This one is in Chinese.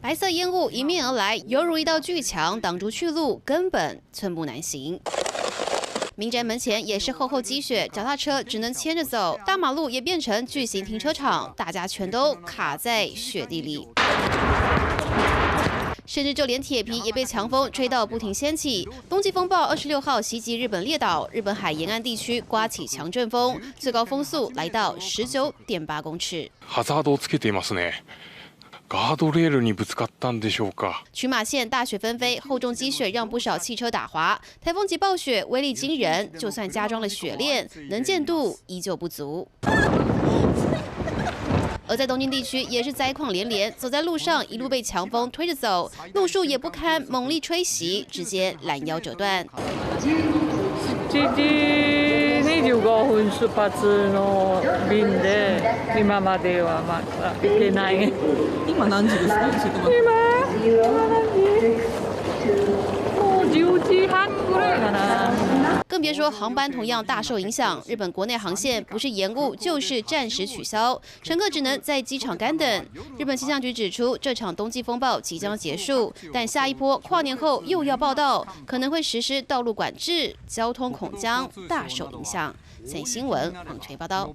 白色烟雾迎面而来，犹如一道巨墙挡住去路，根本寸步难行。民宅门前也是厚厚积雪，脚踏车只能牵着走，大马路也变成巨型停车场，大家全都卡在雪地里。甚至就连铁皮也被强风吹到不停掀起。冬季风暴26号袭击日本列岛，日本海沿岸地区刮起强阵风，最高风速来到19.8公尺。ハザードをつけていますね。ガードレールにぶつかったんでしょうか。群马县大雪纷飞，厚重积雪让不少汽车打滑。台风级暴雪威力惊人，就算加装了雪链，能见度依旧不足。而在东京地区也是灾况连连，走在路上一路被强风推着走，路树也不堪猛力吹袭，直接拦腰折断。7時25分出発の便で今まではまだ行けない。今何時ですか？今何時？もう10時半ぐらいかな。更别说航班同样大受影响，日本国内航线不是延误就是暂时取消，乘客只能在机场干等。日本气象局指出，这场冬季风暴即将结束，但下一波跨年后又要报道，可能会实施道路管制，交通恐将大受影响。三立新闻网传报道。